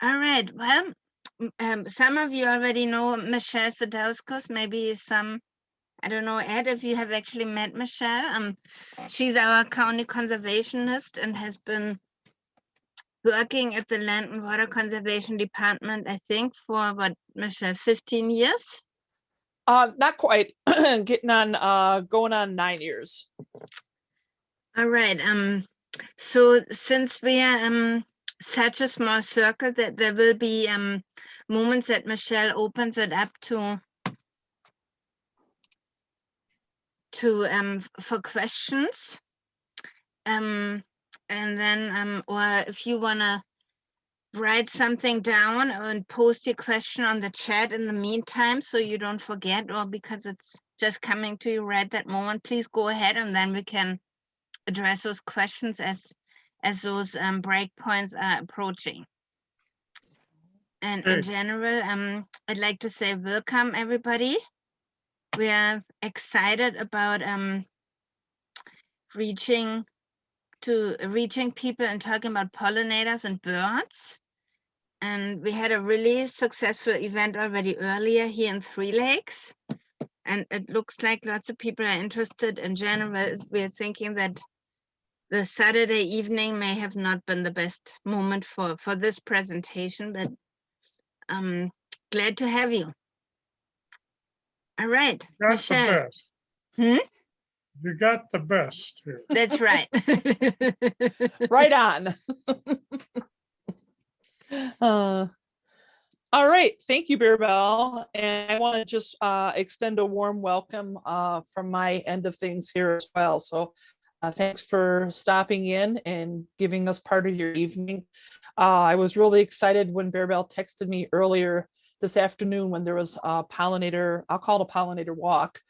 All right. Well, some of you already know Michelle Sadauskas. Maybe some, I don't know, Ed, if you have actually met Michelle. She's our county conservationist and has been working at the Land and Water Conservation Department, I think, for what, Michelle, 15 years? Not quite. Getting on, going on 9 years. All right. So since we are such a small circle, that there will be moments that Michelle opens it up to for questions. And then or if you wanna write something down and post your question on the chat in the meantime, so you don't forget, or because it's just coming to you right that moment, please go ahead, and then we can address those questions as those breakpoints are approaching. And in general, I'd like to say welcome, everybody. We are excited about reaching people and talking about pollinators and birds. And we had a really successful event already earlier here in Three Lakes. And it looks like lots of people are interested. In general, we're thinking that the Saturday evening may have not been the best moment for this presentation, but I'm glad to have you. All right, Michelle. You got the best here. That's right. Right on. All right, thank you, Bearbell. And I want to just extend a warm welcome from my end of things here as well. So thanks for stopping in and giving us part of your evening. I was really excited when Bearbell texted me earlier this afternoon when there was a pollinator, I'll call it a pollinator walk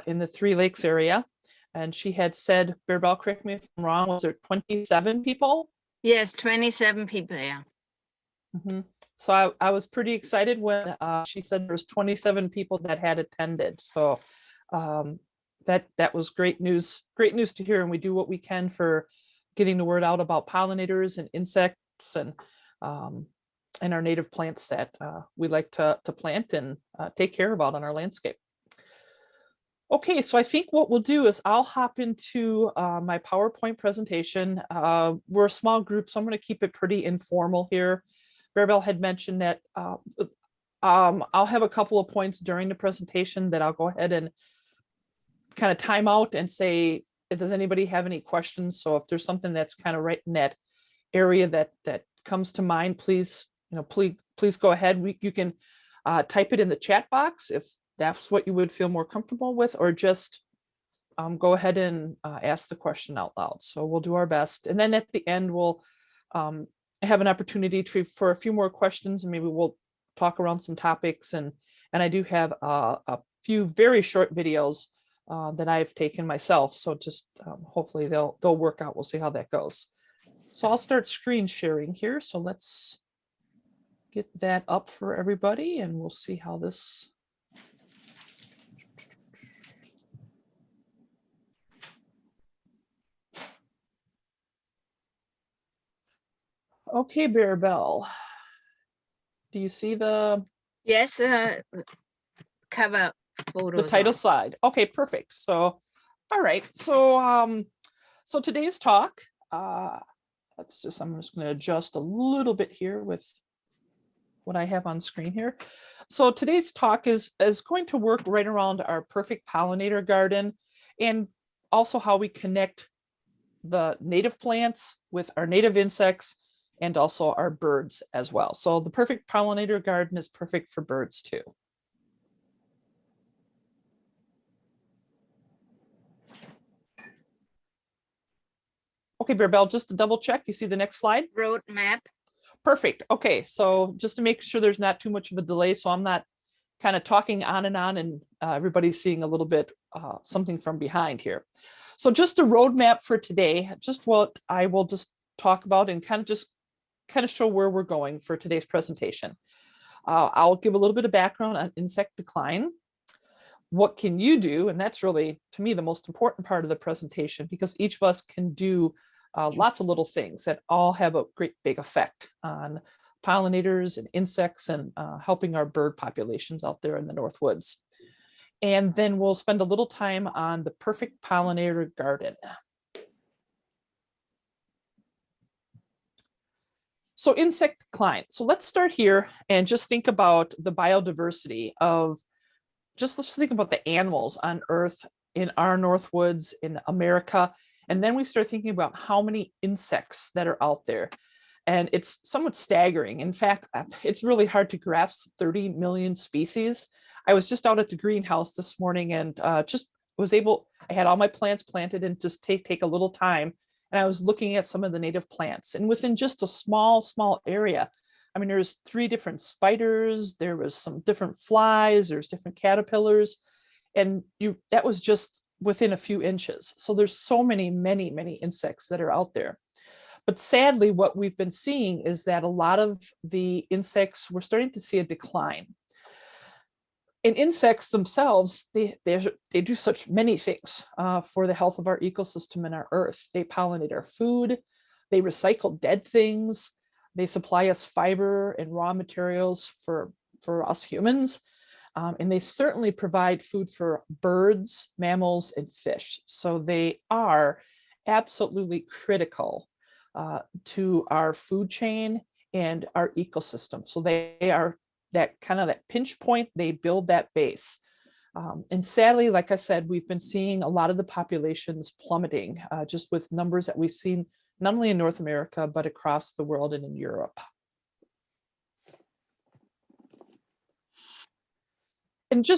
in the Three Lakes area. And she had said, Bearbell, correct me if I'm wrong, was there 27 people? Yes, 27 people, yeah. Mm-hmm. So I was pretty excited when she said there was 27 people that had attended. So that was great news to hear. And we do what we can for getting the word out about pollinators and insects and our native plants that we like to plant and take care of out on our landscape. Okay, so I think what we'll do is I'll hop into my PowerPoint presentation. We're a small group, so I'm going to keep it pretty informal here. Bearbell had mentioned that I'll have a couple of points during the presentation that I'll go ahead and kind of time out and say, does anybody have any questions? So if there's something that's kind of right in that area that comes to mind, please go ahead. You can type it in the chat box if that's what you would feel more comfortable with, or just go ahead and ask the question out loud. So we'll do our best. And then at the end, we'll have an opportunity for a few more questions, and maybe we'll talk around some topics. And I do have a few very short videos that I've taken myself. So just hopefully they'll work out. We'll see how that goes. So I'll start screen sharing here. So let's get that up for everybody, and we'll see how this. Okay, Bearbell, do you see the? Yes, cover photo. The title slide. Okay, perfect. So, all right. So, so today's talk. I'm just going to adjust a little bit here with what I have on screen here. So today's talk is going to work right around our perfect pollinator garden, and also how we connect the native plants with our native insects and also our birds as well. So the perfect pollinator garden is perfect for birds too. Okay, Bearbell, just to double check, you see the next slide? Roadmap. Perfect. Okay, so just to make sure there's not too much of a delay, so I'm not kind of talking on and everybody's seeing a little bit something from behind here. So just a roadmap for today, just what I will just talk about and kind of show where we're going for today's presentation. I'll give a little bit of background on insect decline. What can you do? And that's really, to me, the most important part of the presentation, because each of us can do lots of little things that all have a great big effect on pollinators and insects and helping our bird populations out there in the North Woods. And then we'll spend a little time on the perfect pollinator garden. So insect decline. So let's start here and just think about the biodiversity of, let's think about the animals on Earth in our North Woods in America. And then we start thinking about how many insects that are out there. And it's somewhat staggering. In fact, it's really hard to grasp 30 million species. I was just out at the greenhouse this morning and I had all my plants planted and just take a little time. And I was looking at some of the native plants, and within just a small area, I mean, there's 3 different spiders, there was some different flies, there's different caterpillars, and that was just within a few inches. So there's so many insects that are out there. But sadly, what we've been seeing is that a lot of the insects, we're starting to see a decline. And insects themselves, they do such many things for the health of our ecosystem and our Earth. They pollinate our food, they recycle dead things, they supply us fiber and raw materials for us humans, and they certainly provide food for birds, mammals, and fish. So they are absolutely critical to our food chain and our ecosystem. So they are that pinch point, they build that base. And sadly, like I said, we've been seeing a lot of the populations plummeting just with numbers that we've seen not only in North America, but across the world and in Europe. And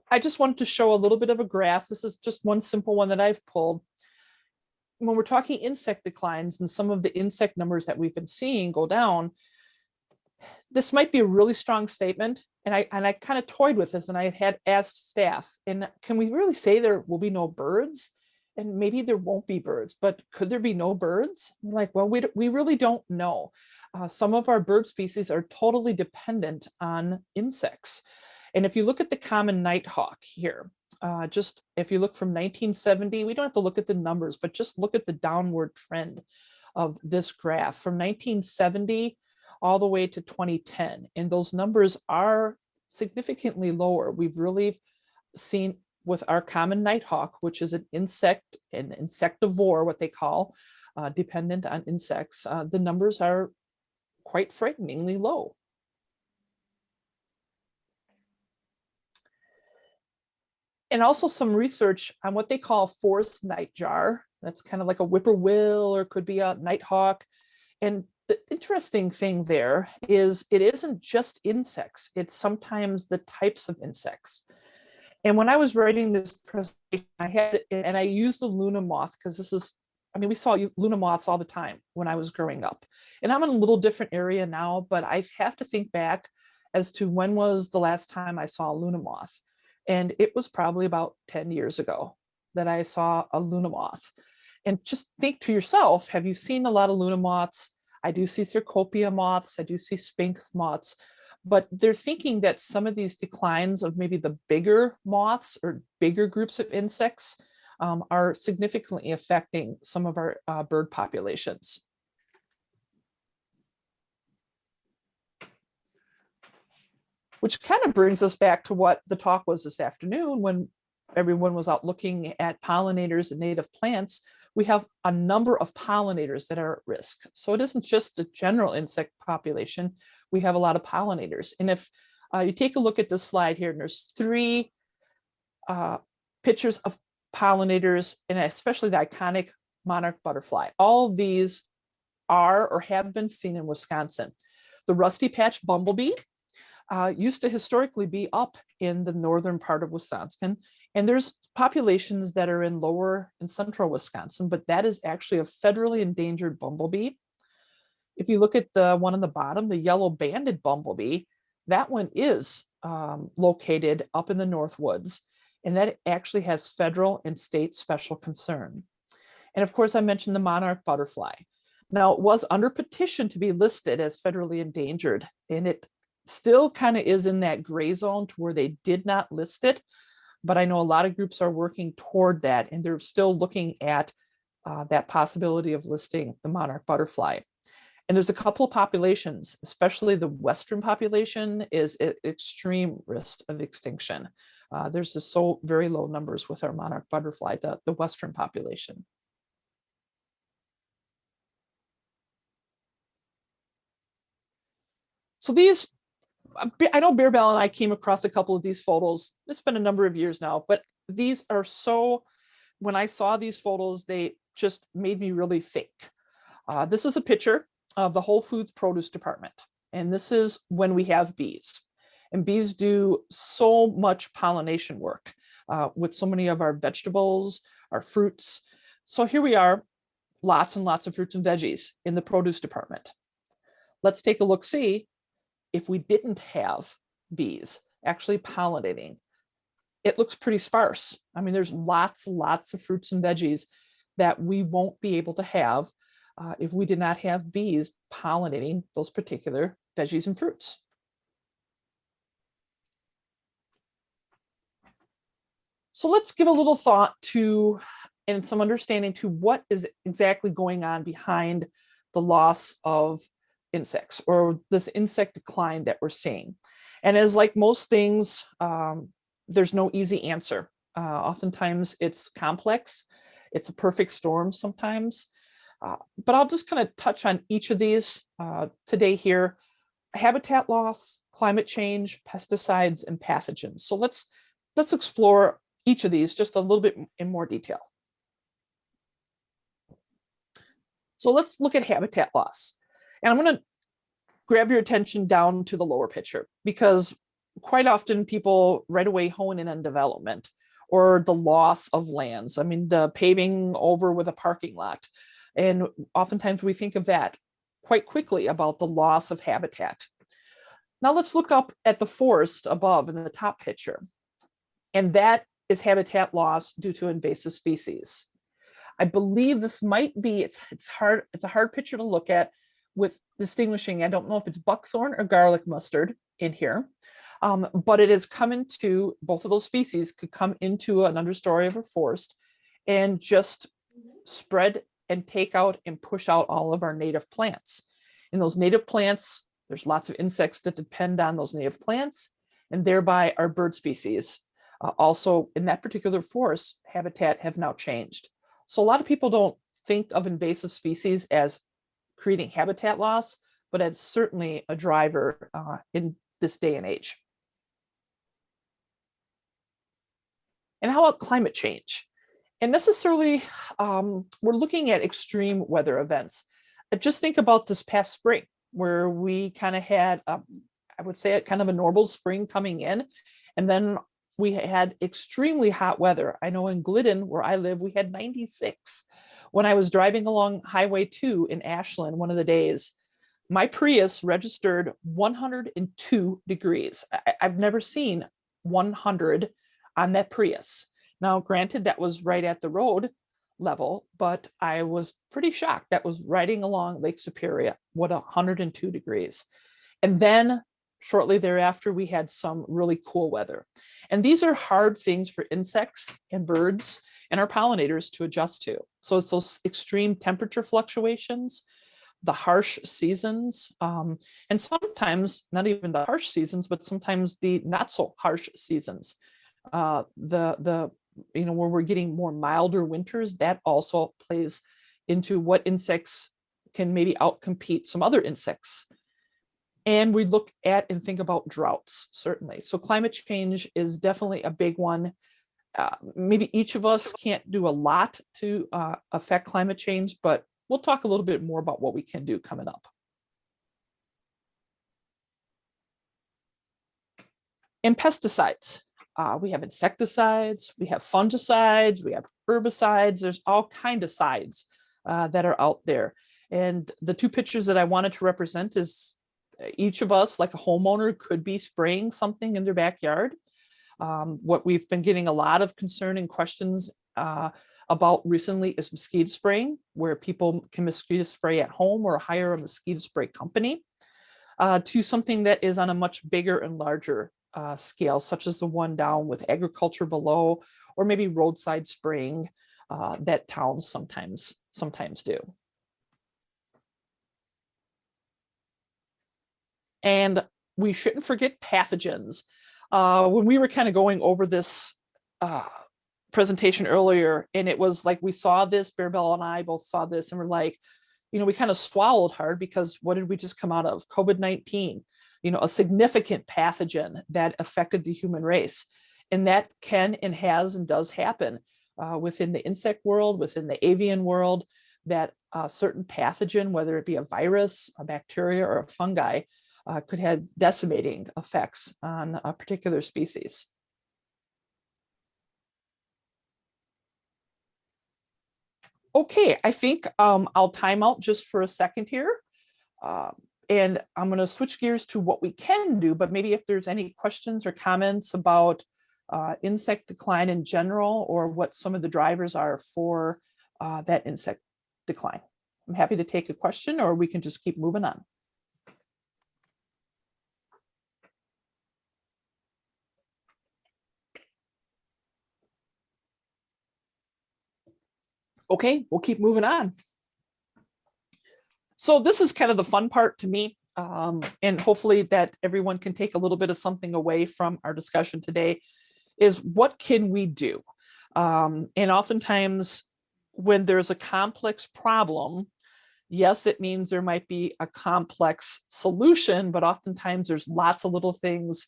I just wanted to show a little bit of a graph. This is just one simple one that I've pulled. When we're talking insect declines and some of the insect numbers that we've been seeing go down, this might be a really strong statement. And I kind of toyed with this, and I had asked staff, and can we really say there will be no birds? And maybe there won't be birds, but could there be no birds? I'm like, well, we really don't know. Some of our bird species are totally dependent on insects. And if you look at the common nighthawk here, just if you look from 1970, we don't have to look at the numbers, but just look at the downward trend of this graph from 1970 all the way to 2010. And those numbers are significantly lower. We've really seen with our common nighthawk, which is an insectivore, what they call, dependent on insects, the numbers are quite frighteningly low. And also some research on what they call forest nightjar. That's kind of like a whippoorwill, or could be a nighthawk. And the interesting thing there is it isn't just insects, it's sometimes the types of insects. And when I was writing this presentation, I used the Luna moth because we saw Luna moths all the time when I was growing up. And I'm in a little different area now, but I have to think back as to when was the last time I saw a Luna moth. And it was probably about 10 years ago that I saw a Luna moth. And just think to yourself, have you seen a lot of Luna moths? I do see Cercopia moths, I do see Sphinx moths, but they're thinking that some of these declines of maybe the bigger moths or bigger groups of insects are significantly affecting some of our bird populations. Which kind of brings us back to what the talk was this afternoon when everyone was out looking at pollinators and native plants. We have a number of pollinators that are at risk. So it isn't just the general insect population. We have a lot of pollinators. And if you take a look at this slide here, and there's 3 pictures of pollinators, and especially the iconic monarch butterfly. All of these are or have been seen in Wisconsin. The rusty patch bumblebee used to historically be up in the northern part of Wisconsin. And there's populations that are in lower and central Wisconsin, but that is actually a federally endangered bumblebee. If you look at the one on the bottom, the yellow banded bumblebee, that one is located up in the North Woods, and that actually has federal and state special concern. And of course, I mentioned the monarch butterfly. Now, it was under petition to be listed as federally endangered, and it still kind of is in that gray zone to where they did not list it. But I know a lot of groups are working toward that, and they're still looking at that possibility of listing the monarch butterfly. And there's a couple of populations, especially the Western population is at extreme risk of extinction. There's just so very low numbers with our monarch butterfly, the Western population. So these, I know Bear Bell and I came across a couple of these photos. It's been a number of years now, but these are so, when I saw these photos, they just made me really think. This is a picture of the Whole Foods produce department. And this is when we have bees. And bees do so much pollination work with so many of our vegetables, our fruits. So here we are, lots and lots of fruits and veggies in the produce department. Let's take a look, see if we didn't have bees actually pollinating. It looks pretty sparse. I mean, there's lots of fruits and veggies that we won't be able to have if we did not have bees pollinating those particular veggies and fruits. So let's give a little thought to and some understanding to what is exactly going on behind the loss of insects or this insect decline that we're seeing. And as like most things, there's no easy answer. Oftentimes it's complex. It's a perfect storm sometimes. But I'll just kind of touch on each of these today here. Habitat loss, climate change, pesticides, and pathogens. So let's explore each of these just a little bit in more detail. So let's look at habitat loss. And I'm going to grab your attention down to the lower picture because quite often people right away hone in on development or the loss of lands. I mean, the paving over with a parking lot. And oftentimes we think of that quite quickly about the loss of habitat. Now let's look up at the forest above in the top picture. And that is habitat loss due to invasive species. I believe this might be, it's a hard picture to look at with distinguishing, I don't know if it's buckthorn or garlic mustard in here, but it has come into, both of those species could come into an understory of a forest and just spread and take out and push out all of our native plants. In those native plants, there's lots of insects that depend on those native plants, and thereby our bird species. Also, in that particular forest, habitat have now changed. So a lot of people don't think of invasive species as creating habitat loss, but it's certainly a driver in this day and age. And how about climate change? And necessarily, we're looking at extreme weather events. Just think about this past spring, where we kind of had, I would say, kind of a normal spring coming in, and then we had extremely hot weather. I know in Glidden, where I live, we had 96. When I was driving along Highway 2 in Ashland one of the days, my Prius registered 102 degrees. I've never seen 100 on that Prius. Now, granted, that was right at the road level, but I was pretty shocked. That was riding along Lake Superior, what 102 degrees. And then shortly thereafter, we had some really cool weather. And these are hard things for insects and birds and our pollinators to adjust to. So it's those extreme temperature fluctuations, the harsh seasons, and sometimes not even the harsh seasons, but sometimes the not so harsh seasons. Where we're getting more milder winters, that also plays into what insects can maybe outcompete some other insects. And we look at and think about droughts, certainly. So climate change is definitely a big one. Maybe each of us can't do a lot to affect climate change, but we'll talk a little bit more about what we can do coming up. And pesticides. We have insecticides, we have fungicides, we have herbicides. There's all kinds of sides that are out there. And the two pictures that I wanted to represent is each of us, like a homeowner, could be spraying something in their backyard. What we've been getting a lot of concern and questions about recently is mosquito spraying, where people can mosquito spray at home or hire a mosquito spray company, to something that is on a much bigger and larger scale, such as the one down with agriculture below, or maybe roadside spraying that towns sometimes do. And we shouldn't forget pathogens. When we were kind of going over this presentation earlier, and it was like we saw this, Bearbell and I both saw this, and we're like, we kind of swallowed hard, because what did we just come out of? COVID-19, a significant pathogen that affected the human race. And that can and has and does happen within the insect world, within the avian world, that a certain pathogen, whether it be a virus, a bacteria, or a fungi, could have decimating effects on a particular species. Okay, I think I'll time out just for a second here. And I'm going to switch gears to what we can do, but maybe if there's any questions or comments about insect decline in general, or what some of the drivers are for that insect decline. I'm happy to take a question, or we can just keep moving on. Okay, we'll keep moving on. So this is kind of the fun part to me, and hopefully that everyone can take a little bit of something away from our discussion today, is what can we do? And oftentimes when there's a complex problem, yes, it means there might be a complex solution, but oftentimes there's lots of little things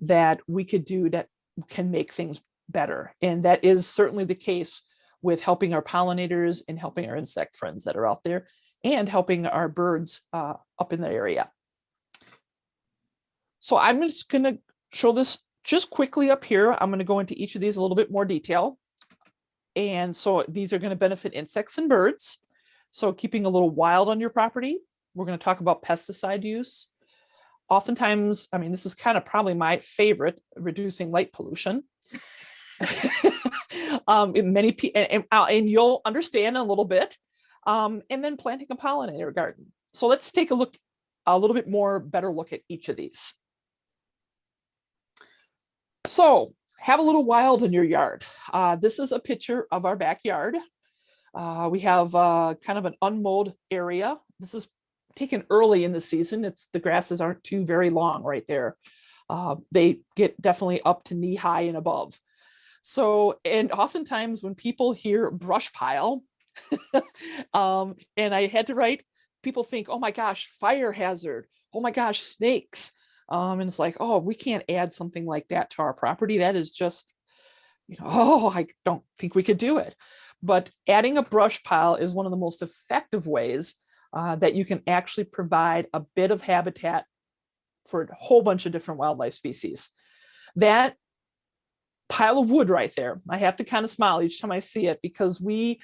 that we could do that can make things better. And that is certainly the case with helping our pollinators and helping our insect friends that are out there, and helping our birds up in the area. So I'm just going to show this just quickly up here. I'm going to go into each of these a little bit more detail. And so these are going to benefit insects and birds. So keeping a little wild on your property. We're going to talk about pesticide use. Oftentimes, I mean, this is kind of probably my favorite, reducing light pollution. In many and you'll understand in a little bit. And then planting a pollinator garden. So let's take a little bit more better look at each of these. So have a little wild in your yard. This is a picture of our backyard. We have kind of an unmowed area. This is taken early in the season. The grasses aren't too very long right there. They get definitely up to knee high and above. So, and oftentimes when people hear brush pile, and I had to write, people think, oh my gosh, fire hazard. Oh my gosh, snakes. And it's like, oh, we can't add something like that to our property. That is just, oh, I don't think we could do it. But adding a brush pile is one of the most effective ways that you can actually provide a bit of habitat for a whole bunch of different wildlife species. That pile of wood right there, I have to kind of smile each time I see it, because we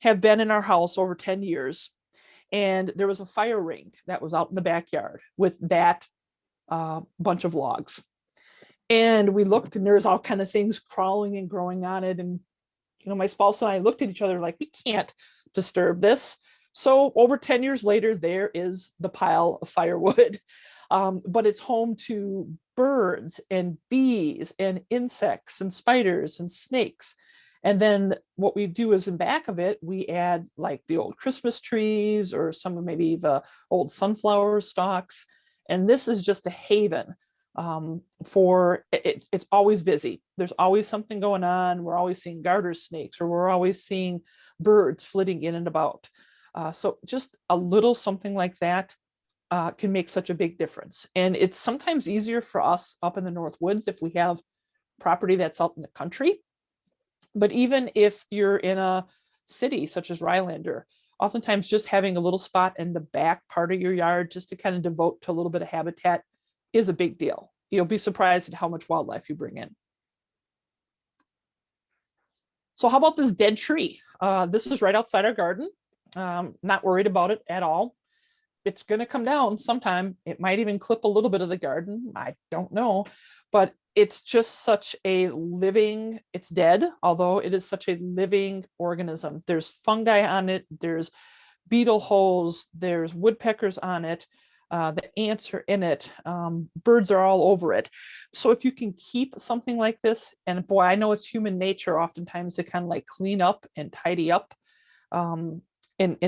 have been in our house over 10 years, and there was a fire ring that was out in the backyard with that bunch of logs. And we looked, and there's all kind of things crawling and growing on it. And, my spouse and I looked at each other like, we can't disturb this. So over 10 years later, there is the pile of firewood. But it's home to birds and bees and insects and spiders and snakes. And then what we do is in back of it, we add like the old Christmas trees or some of maybe the old sunflower stalks. And this is just a haven for it. It's always busy. There's always something going on. We're always seeing garter snakes, or we're always seeing birds flitting in and about. So just a little something like that can make such a big difference. And it's sometimes easier for us up in the North Woods if we have property that's out in the country. But even if you're in a city such as Rylander, oftentimes just having a little spot in the back part of your yard just to kind of devote to a little bit of habitat is a big deal. You'll be surprised at how much wildlife you bring in. So how about this dead tree? This is right outside our garden. Not worried about it at all. It's going to come down sometime. It might even clip a little bit of the garden. I don't know, but it's just such a living, it's dead, although it is such a living organism. There's fungi on it. There's beetle holes. There's woodpeckers on it. The ants are in it. Birds are all over it. So if you can keep something like this, and boy, I know it's human nature oftentimes to kind of like clean up and tidy up. And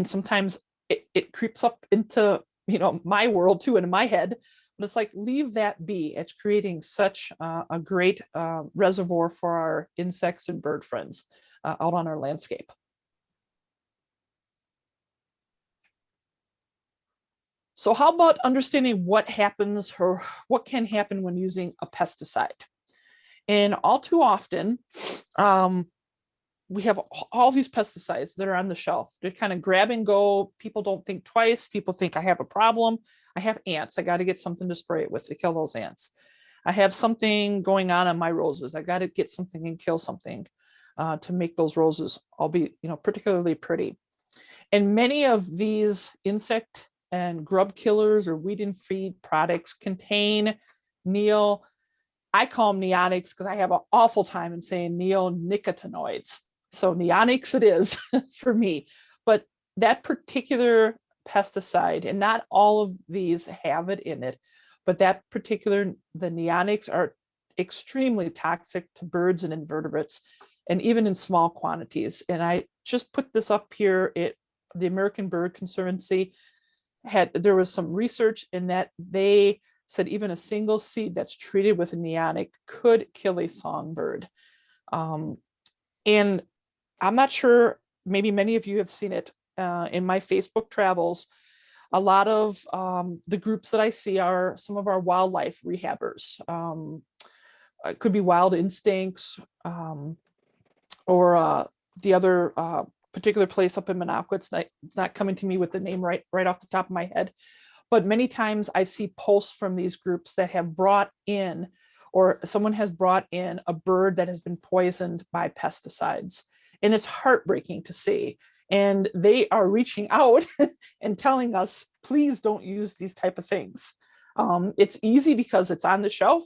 sometimes it creeps up into, my world too, and in my head, but it's like, leave that be. It's creating such a great reservoir for our insects and bird friends out on our landscape. So how about understanding what happens or what can happen when using a pesticide? And all too often, we have all these pesticides that are on the shelf. They kind of grab and go. People don't think twice. People think, I have a problem. I have ants. I got to get something to spray it with to kill those ants. I have something going on my roses. I got to get something and kill something to make those roses all be, particularly pretty. And many of these insect and grub killers or weed and feed products contain I call them neonics because I have an awful time in saying neonicotinoids. So neonics it is for me. But that particular pesticide, and not all of these have it in it, but the neonics are extremely toxic to birds and invertebrates, and even in small quantities. And I just put this up here. The American Bird Conservancy there was some research in that they said even a single seed that's treated with a neonic could kill a songbird. And I'm not sure, maybe many of you have seen it in my Facebook travels. A lot of the groups that I see are some of our wildlife rehabbers. It could be Wild Instincts or the other particular place up in Minocqua. It's not coming to me with the name right off the top of my head. But many times I see posts from these groups that have brought in, or someone has brought in a bird that has been poisoned by pesticides. And it's heartbreaking to see. And they are reaching out and telling us, please don't use these type of things. It's easy because it's on the shelf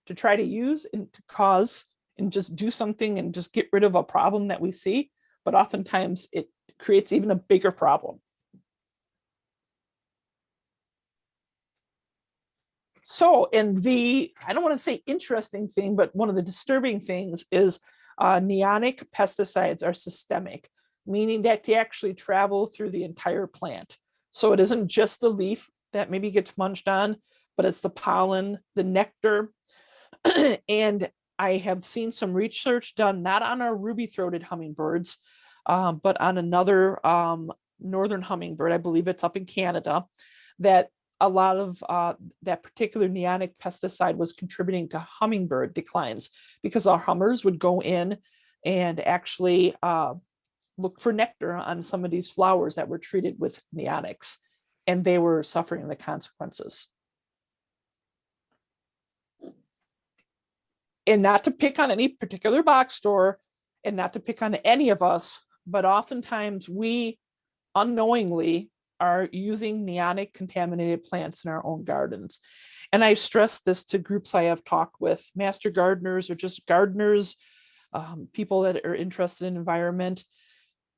to try to use and to cause and just do something and just get rid of a problem that we see. But oftentimes it creates even a bigger problem. So, and I don't want to say interesting thing, but one of the disturbing things is neonic pesticides are systemic, meaning that they actually travel through the entire plant. So it isn't just the leaf that maybe gets munched on, but it's the pollen, the nectar. And I have seen some research done, not on our ruby-throated hummingbirds, but on another northern hummingbird, I believe it's up in Canada, that a lot of that particular neonic pesticide was contributing to hummingbird declines because our hummers would go in and actually look for nectar on some of these flowers that were treated with neonics, and they were suffering the consequences. And not to pick on any particular box store and not to pick on any of us, but oftentimes we unknowingly are using neonic contaminated plants in our own gardens. And I stress this to groups I have talked with, master gardeners or just gardeners, people that are interested in environment.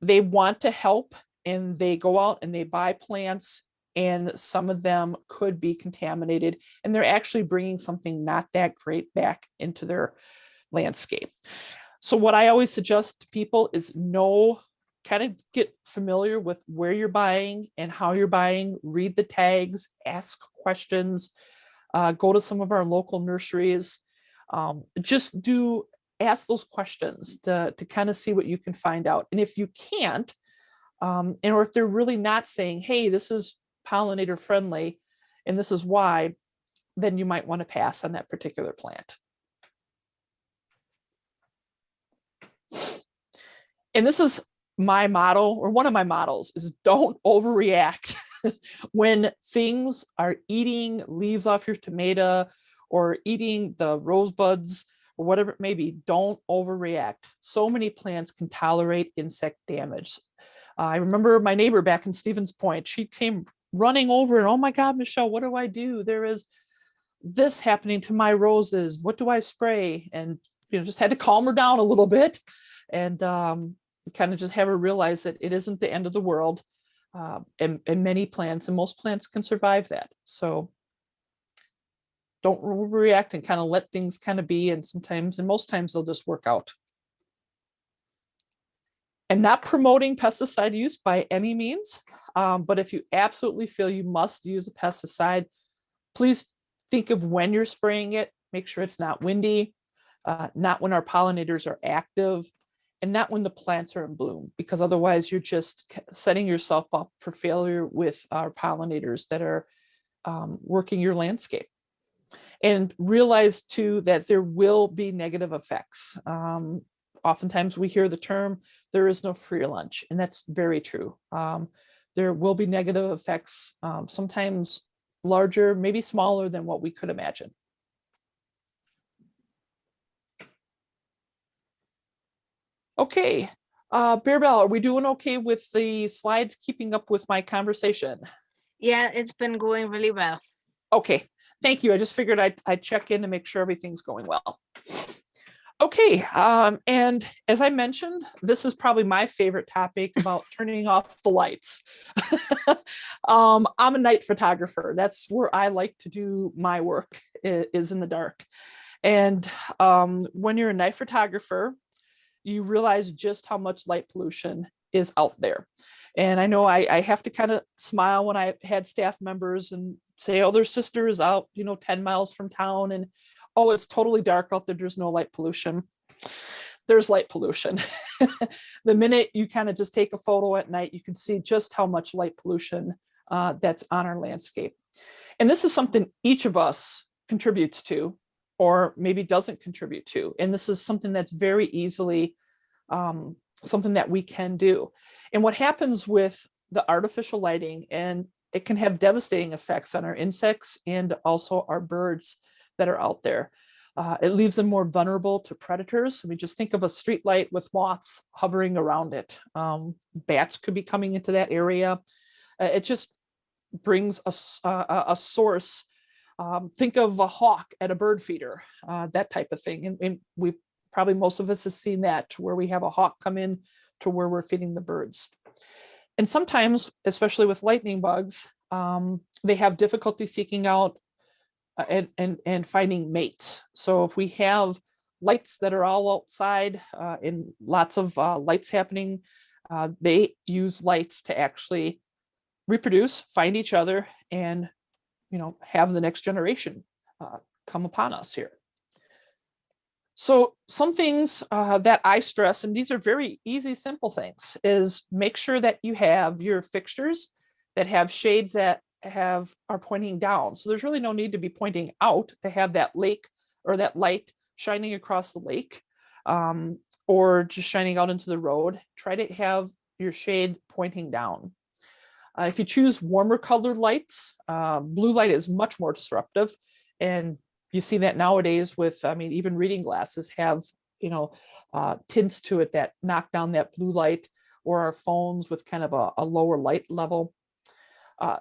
They want to help and they go out and they buy plants, and some of them could be contaminated and they're actually bringing something not that great back into their landscape. So what I always suggest to people is kind of get familiar with where you're buying and how you're buying, read the tags, ask questions, go to some of our local nurseries, ask those questions to kind of see what you can find out. And if you can't, or if they're really not saying, hey, this is pollinator friendly and this is why, then you might want to pass on that particular plant. And this is my model, or one of my models, is don't overreact. When things are eating leaves off your tomato or eating the rosebuds or whatever it may be, don't overreact. So many plants can tolerate insect damage. I remember my neighbor back in Stevens Point, she came running over and, oh my God, Michelle, what do I do? There is this happening to my roses. What do I spray? And just had to calm her down a little bit and kind of just have her realize that it isn't the end of the world. And many plants and most plants can survive that. So don't overreact and kind of let things kind of be. And most times they'll just work out. And not promoting pesticide use by any means. But if you absolutely feel you must use a pesticide, please think of when you're spraying it. Make sure it's not windy, not when our pollinators are active, and not when the plants are in bloom, because otherwise you're just setting yourself up for failure with our pollinators that are working your landscape. And realize too that there will be negative effects. Oftentimes we hear the term, there is no free lunch, and that's very true. There will be negative effects, sometimes larger, maybe smaller than what we could imagine. Okay, Bear Bell, are we doing okay with the slides keeping up with my conversation? Yeah, it's been going really well. Okay, thank you. I just figured I'd check in to make sure everything's going well. Okay, and as I mentioned, this is probably my favorite topic about turning off the lights. I'm a night photographer. That's where I like to do my work, is in the dark. And when you're a night photographer, you realize just how much light pollution is out there. And I know I have to kind of smile when I had staff members and say, oh, their sister is out, 10 miles from town, and oh, it's totally dark out there, there's no light pollution. There's light pollution. The minute you kind of just take a photo at night, you can see just how much light pollution that's on our landscape. And this is something each of us contributes to, or maybe doesn't contribute to. And this is something that's very easily something that we can do. And what happens with the artificial lighting, and it can have devastating effects on our insects and also our birds that are out there. It leaves them more vulnerable to predators. I mean, just think of a street light with moths hovering around it. Bats could be coming into that area. It just brings a source. Think of a hawk at a bird feeder, that type of thing. And we probably, most of us have seen that, where we have a hawk come in to where we're feeding the birds. And sometimes, especially with lightning bugs, they have difficulty seeking out and finding mates. So if we have lights that are all outside and lots of lights happening, they use lights to actually reproduce, find each other, and have the next generation come upon us here. So some things that I stress, and these are very easy, simple things, is make sure that you have your fixtures that have shades that are pointing down. So there's really no need to be pointing out to have that lake or that light shining across the lake, or just shining out into the road. Try to have your shade pointing down. If you choose warmer colored lights, blue light is much more disruptive. And you see that nowadays with, even reading glasses have, tints to it that knock down that blue light, or our phones with kind of a lower light level.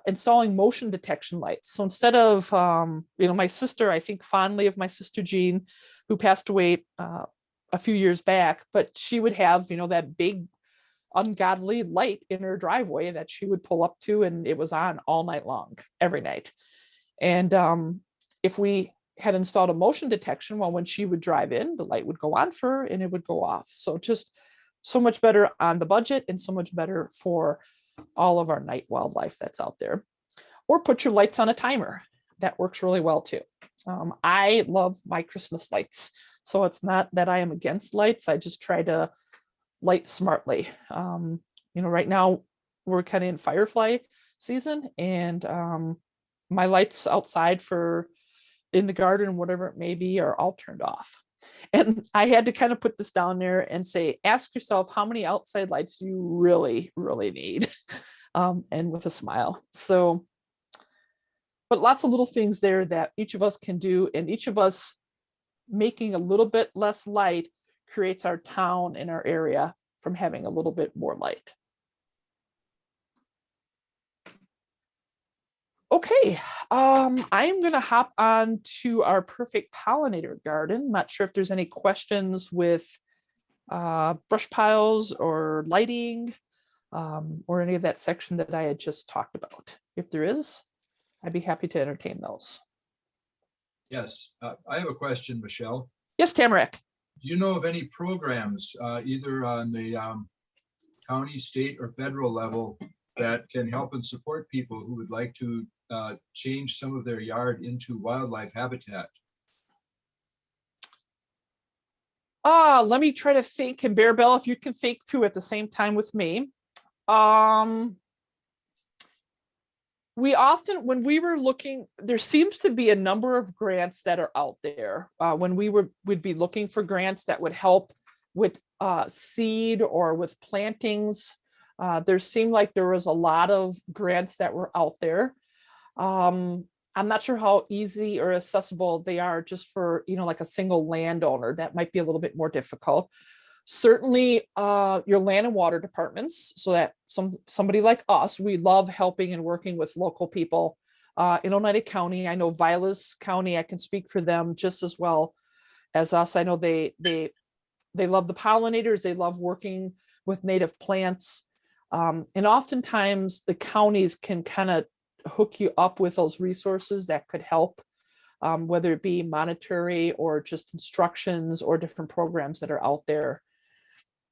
Installing motion detection lights. So instead of, my sister, I think fondly of my sister Jean, who passed away a few years back, but she would have, that big ungodly light in her driveway that she would pull up to, and it was on all night long, every night. And if we had installed a motion detection, well, when she would drive in, the light would go on for her and it would go off. So just so much better on the budget, and so much better for all of our night wildlife that's out there. Or put your lights on a timer. That works really well too. I love my Christmas lights. So it's not that I am against lights. I just try to light smartly. Right now we're kind of in firefly season, and my lights outside in the garden, whatever it may be, are all turned off. And I had to kind of put this down there and say, ask yourself, how many outside lights do you really, really need? And with a smile. So, but lots of little things there that each of us can do, and each of us making a little bit less light creates our town and our area from having a little bit more light. Okay, I'm going to hop on to our perfect pollinator garden. Not sure if there's any questions with brush piles or lighting, or any of that section that I had just talked about. If there is, I'd be happy to entertain those. Yes, I have a question, Michelle. Yes, Tamarack. Do you know of any programs, either on the county, state, or federal level, that can help and support people who would like to change some of their yard into wildlife habitat? Let me try to think. And Bear Bell, if you can think too at the same time with me. We often, when we were looking, there seems to be a number of grants that are out there. When would be looking for grants that would help with seed or with plantings. There seemed like there was a lot of grants that were out there. I'm not sure how easy or accessible they are just for, like a single landowner. That might be a little bit more difficult. Certainly your land and water departments, so that somebody like us, we love helping and working with local people in Oneida County. I know Vilas County, I can speak for them just as well as us. I know they love the pollinators. They love working with native plants. And oftentimes the counties can kind of hook you up with those resources that could help, whether it be monetary or just instructions or different programs that are out there.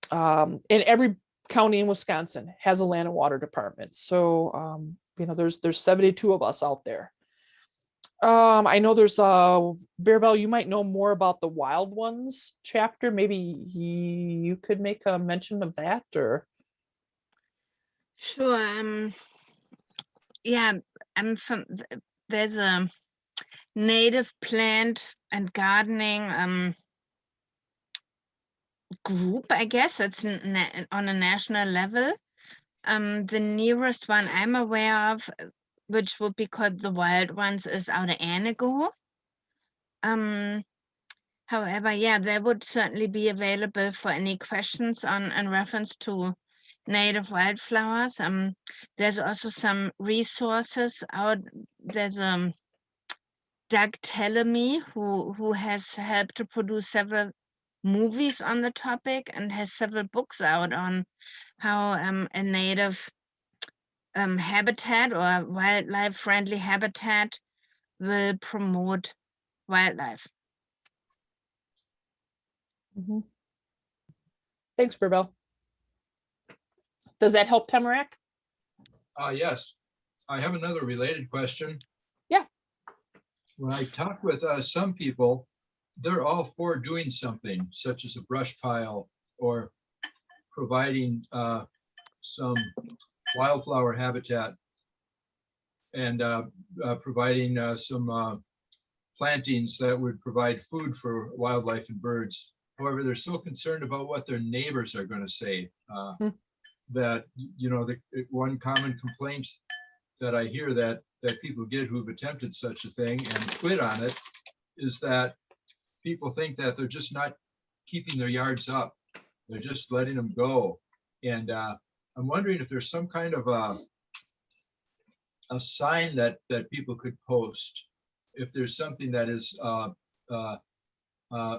And every county in Wisconsin has a land and water department. So, there's 72 of us out there. I know there's Bear Bell, you might know more about the Wild Ones chapter. Maybe you could make a mention of that, or. Sure. Yeah, there's a native plant and gardening group, I guess. It's on a national level. The nearest one I'm aware of, which would be called the Wild Ones, is out of Anago. However, yeah, they would certainly be available for any questions in reference to native wildflowers. There's also some resources out. There's Doug Tellamy, who has helped to produce several movies on the topic and has several books out on how a native habitat or wildlife friendly habitat will promote wildlife. Mm-hmm. Thanks, Bear Bell. Does that help, Tamarack? Yes. I have another related question. Yeah. When I talk with some people, they're all for doing something, such as a brush pile or providing some wildflower habitat and providing some plantings that would provide food for wildlife and birds. However, they're so concerned about what their neighbors are going to say that, the one common complaint that I hear that people get who've attempted such a thing and quit on it is that people think that they're just not keeping their yards up. They're just letting them go. And I'm wondering if there's some kind of a sign that people could post, if there's something that is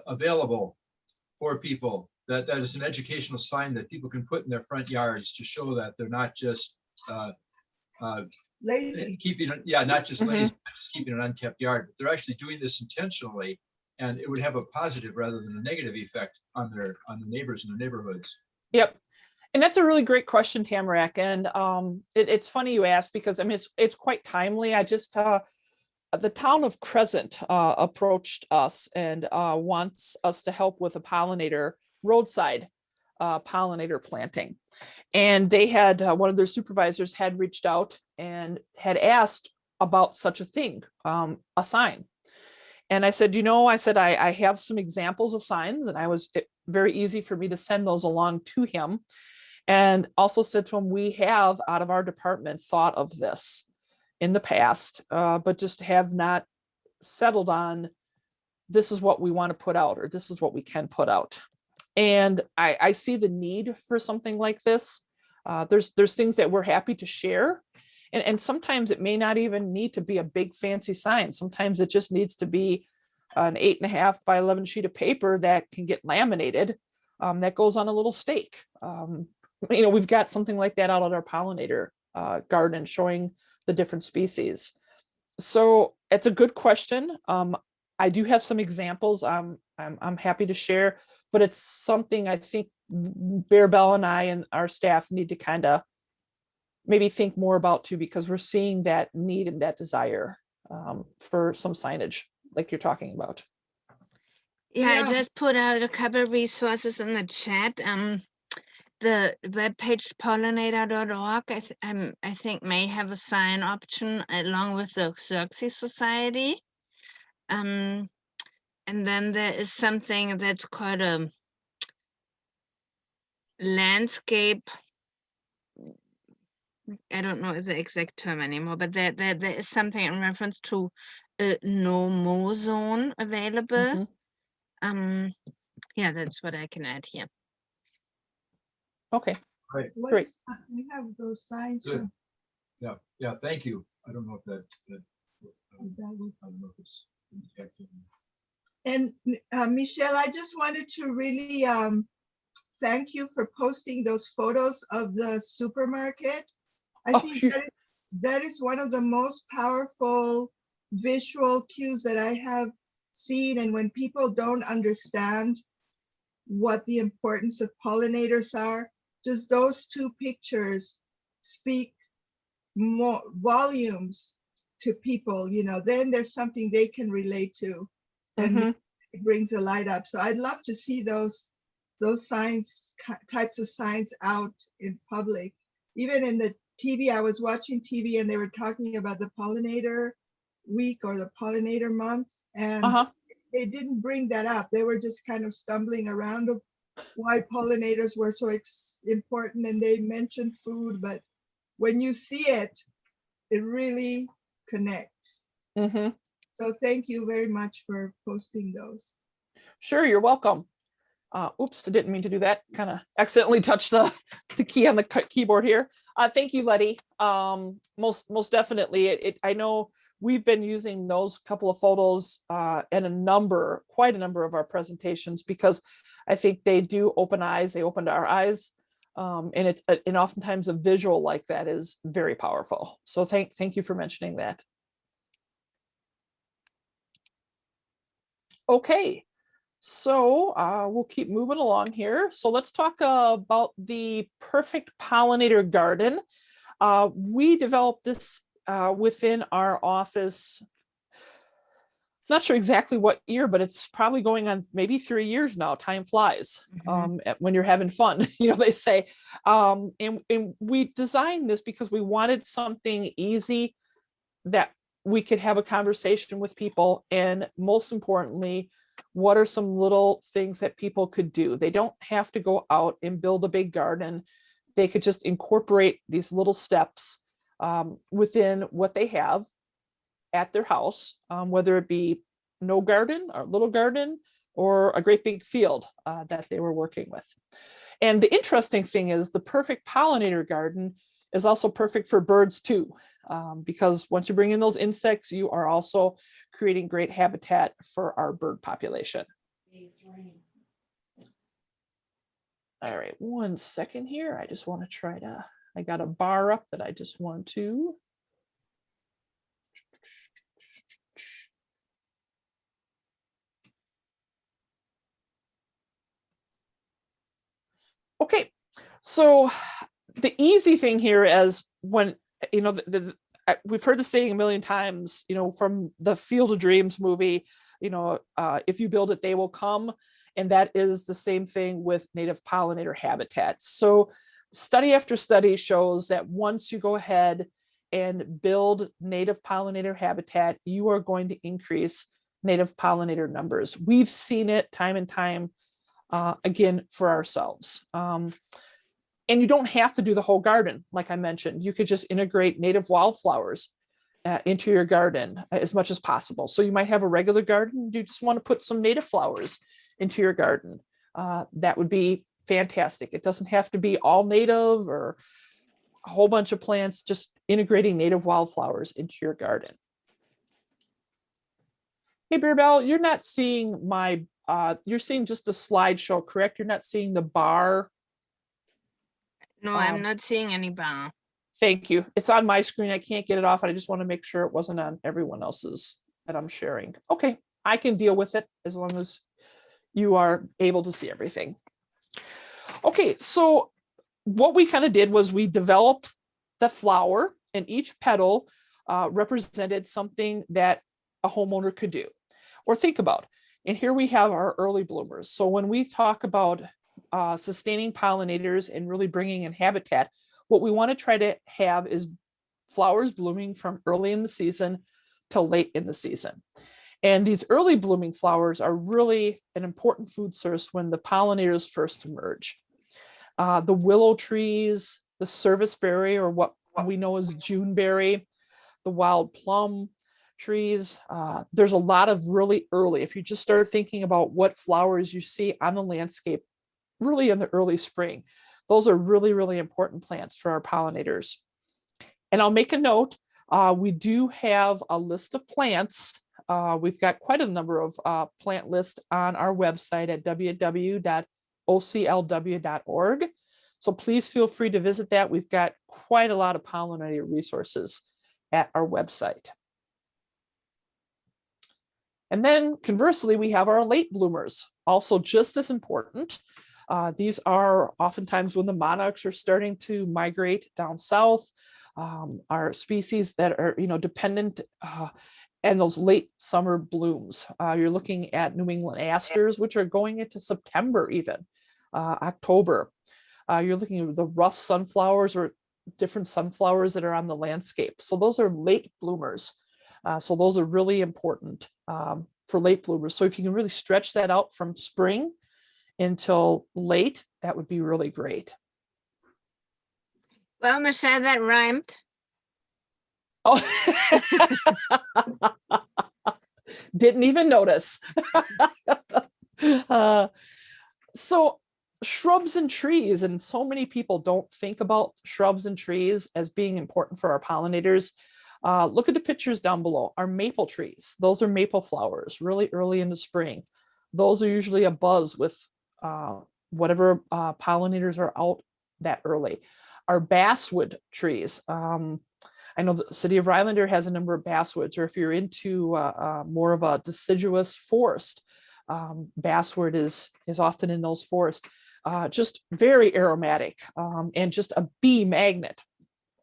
available for people, that is an educational sign that people can put in their front yards to show that they're not just lazy. Keeping it, not just lazy, not just keeping an unkept yard, but they're actually doing this intentionally, and it would have a positive rather than a negative effect on the neighbors in the neighborhoods. Yep. And that's a really great question, Tamarack. And it's funny you asked, because it's quite timely. I just the town of Crescent approached us and wants us to help with a roadside pollinator planting. And they had one of their supervisors had reached out and had asked about such a thing, a sign. And I said, I have some examples of signs, and very easy for me to send those along to him. And also said to him, we have out of our department thought of this in the past, but just have not settled on this is what we want to put out, or this is what we can put out. And I see the need for something like this. There's things that we're happy to share. And sometimes it may not even need to be a big fancy sign. Sometimes it just needs to be an 8.5 by 11 sheet of paper that can get laminated, that goes on a little stake. We've got something like that out at our pollinator garden showing the different species. So it's a good question. I do have some examples I'm happy to share, but it's something I think Bear Bell and I and our staff need to kind of maybe think more about too, because we're seeing that need and that desire for some signage like you're talking about. Yeah, I Yeah. just put out a couple of resources in the chat. The webpage pollinator.org, I think may have a sign option along with the Xerxes Society. And then there is something that's called a landscape. I don't know the exact term anymore, but there is something in reference to a no-mow zone available. Mhm. Yeah, that's what I can add here. Okay. What Great. is that? We have those signs. Good. Yeah, thank you. I don't know if that I That would- don't know if it's. And Michelle, I just wanted to really thank you for posting those photos of the supermarket. I Oh, think you- that is one of the most powerful visual cues that I have seen. And when people don't understand what the importance of pollinators are, just those two pictures speak more volumes to people, then there's something they can relate to. And Mhm. it brings a light up. So I'd love to see those signs, types of signs out in public. Even in the TV, I was watching TV and they were talking about the pollinator week or the pollinator month. And Uh-huh. they didn't bring that up. They were just kind of stumbling around of why pollinators were so important. And they mentioned food, but when you see it, it really connects. Mhm. So thank you very much for posting those. Sure, you're welcome. Oops, I didn't mean to do that. Kind of accidentally touched the key on the keyboard here. Thank you, Letty. Most definitely. I know we've been using those couple of photos and quite a number of our presentations, because I think they do open eyes. They opened our eyes, and oftentimes a visual like that is very powerful. So thank you for mentioning that. Okay. So we'll keep moving along here. So let's talk about the perfect pollinator garden. We developed this within our office. Not sure exactly what year, but it's probably going on maybe 3 years now. Time flies when you're having fun, they say. And we designed this because we wanted something easy that we could have a conversation with people. And most importantly, what are some little things that people could do? They don't have to go out and build a big garden. They could just incorporate these little steps within what they have at their house, whether it be no garden or little garden or a great big field that they were working with. And the interesting thing is the perfect pollinator garden is also perfect for birds too, because once you bring in those insects, you are also creating great habitat for our bird population. All right, 1 second here. I just want to I got a bar up that I just want to. Okay, so the easy thing here is when, we've heard the saying a million times, from the Field of Dreams movie, if you build it, they will come. And that is the same thing with native pollinator habitats. So study after study shows that once you go ahead and build native pollinator habitat, you are going to increase native pollinator numbers. We've seen it time and time again for ourselves. And you don't have to do the whole garden. Like I mentioned, you could just integrate native wildflowers into your garden as much as possible. So you might have a regular garden. You just want to put some native flowers into your garden. That would be fantastic. It doesn't have to be all native or a whole bunch of plants, just integrating native wildflowers into your garden. Hey, Bearbell, you're not seeing you're seeing just a slideshow, correct? You're not seeing the bar. No, I'm not seeing any bar. Thank you. It's on my screen. I can't get it off. I just want to make sure it wasn't on everyone else's that I'm sharing. Okay, I can deal with it as long as you are able to see everything. Okay, so what we kind of did was we developed the flower, and each petal represented something that a homeowner could do or think about. And here we have our early bloomers. So when we talk about sustaining pollinators and really bringing in habitat, what we want to try to have is flowers blooming from early in the season till late in the season. And these early blooming flowers are really an important food source when the pollinators first emerge. The willow trees, the serviceberry, or what we know as Juneberry, the wild plum trees. There's a lot of really early, if you just start thinking about what flowers you see on the landscape, really in the early spring, those are really, really important plants for our pollinators. And I'll make a note, we do have a list of plants. We've got quite a number of plant lists on our website at www.oclw.org. So please feel free to visit that. We've got quite a lot of pollinator resources at our website. And then conversely, we have our late bloomers, also just as important. These are oftentimes when the monarchs are starting to migrate down south, are species that are, dependent and those late summer blooms. You're looking at New England asters, which are going into September, even October. You're looking at the rough sunflowers or different sunflowers that are on the landscape. So those are late bloomers. So those are really important for late bloomers. So if you can really stretch that out from spring until late, that would be really great. Well, Michelle, that rhymed. Oh, didn't even notice. So shrubs and trees, and so many people don't think about shrubs and trees as being important for our pollinators. Look at the pictures down below. Our maple trees, those are maple flowers really early in the spring. Those are usually a buzz with whatever pollinators are out that early. Our basswood trees, I know the city of Rylander has a number of basswoods, or if you're into more of a deciduous forest, basswood is often in those forests. Just very aromatic and just a bee magnet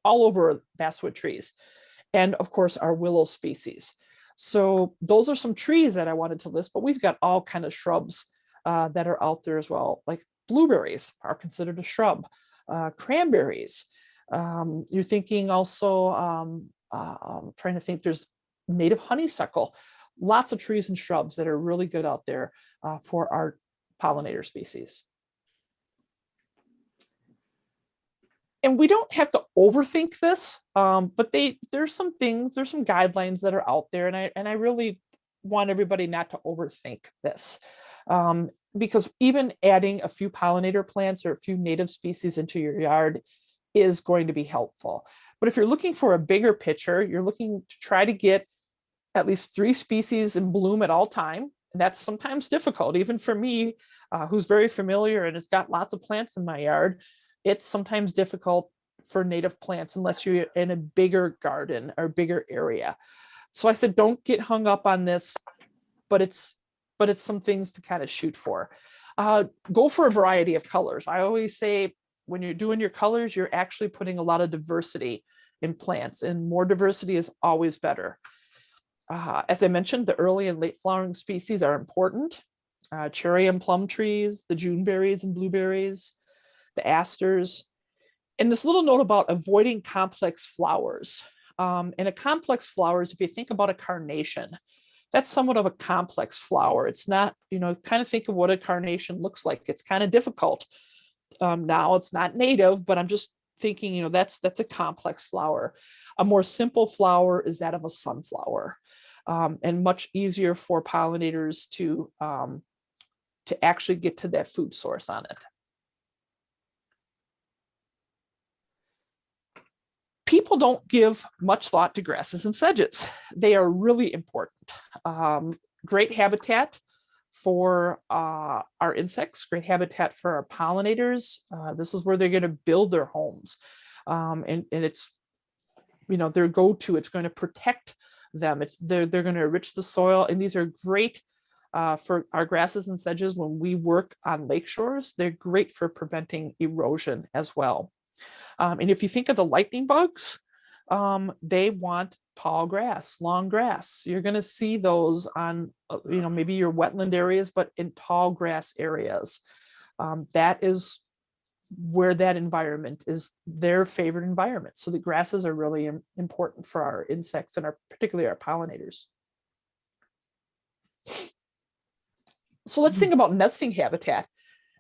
all over basswood trees. And of course, our willow species. So those are some trees that I wanted to list, but we've got all kind of shrubs that are out there as well. Like blueberries are considered a shrub, cranberries. You're thinking also, trying to think, there's native honeysuckle, lots of trees and shrubs that are really good out there for our pollinator species. And we don't have to overthink this, but there's some guidelines that are out there, and I really want everybody not to overthink this, because even adding a few pollinator plants or a few native species into your yard is going to be helpful. But if you're looking for a bigger picture, you're looking to try to get at least 3 species in bloom at all time. That's sometimes difficult, even for me, who's very familiar and has got lots of plants in my yard. It's sometimes difficult for native plants unless you're in a bigger garden or bigger area. So I said, don't get hung up on this, but it's some things to kind of shoot for. Go for a variety of colors. I always say when you're doing your colors, you're actually putting a lot of diversity in plants, and more diversity is always better. As I mentioned, the early and late flowering species are important. Cherry and plum trees, the Juneberries and blueberries, the asters. And this little note about avoiding complex flowers. And a complex flowers, if you think about a carnation, that's somewhat of a complex flower. It's not, kind of think of what a carnation looks like. It's kind of difficult. Now it's not native, but I'm just thinking, that's a complex flower. A more simple flower is that of a sunflower, and much easier for pollinators to actually get to that food source on it. People don't give much thought to grasses and sedges. They are really important. Great habitat for our insects, great habitat for our pollinators. This is where they're going to build their homes. And it's, their go-to, it's going to protect them. They're going to enrich the soil. And these are great for our grasses and sedges when we work on lake shores. They're great for preventing erosion as well. And if you think of the lightning bugs, they want tall grass, long grass. You're going to see those on, maybe your wetland areas, but in tall grass areas. That is where that environment is their favorite environment. So the grasses are really important for our insects and particularly our pollinators. So let's think about nesting habitat.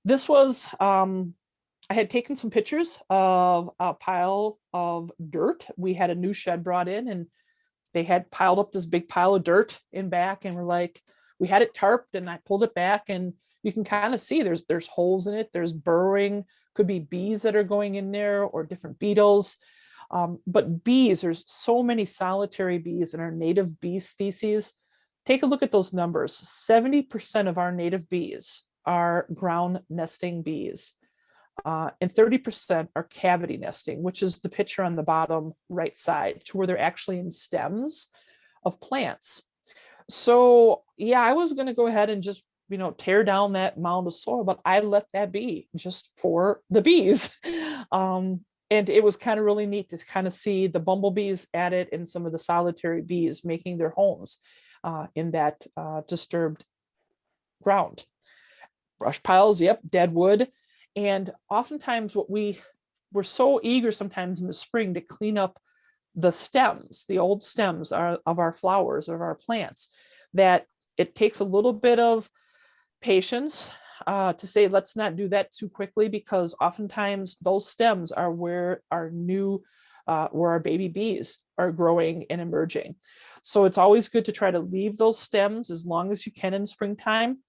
This was, I had taken some pictures of a pile of dirt. We had a new shed brought in and they had piled up this big pile of dirt in back, and we're like, we had it tarped and I pulled it back and you can kind of see there's holes in it. There's burrowing, could be bees that are going in there or different beetles. But bees, there's so many solitary bees in our native bee species. Take a look at those numbers. 70% of our native bees are ground nesting bees. And 30% are cavity nesting, which is the picture on the bottom right side, to where they're actually in stems of plants. So yeah, I was going to go ahead and just, tear down that mound of soil, but I let that be just for the bees. And it was kind of really neat to kind of see the bumblebees at it and some of the solitary bees making their homes in that disturbed ground. Brush piles, yep, dead wood. And oftentimes we're so eager sometimes in the spring to clean up the stems, the old stems of our flowers, of our plants, that it takes a little bit of patience to say, let's not do that too quickly, because oftentimes those stems are where our where our baby bees are growing and emerging. So it's always good to try to leave those stems as long as you can in springtime.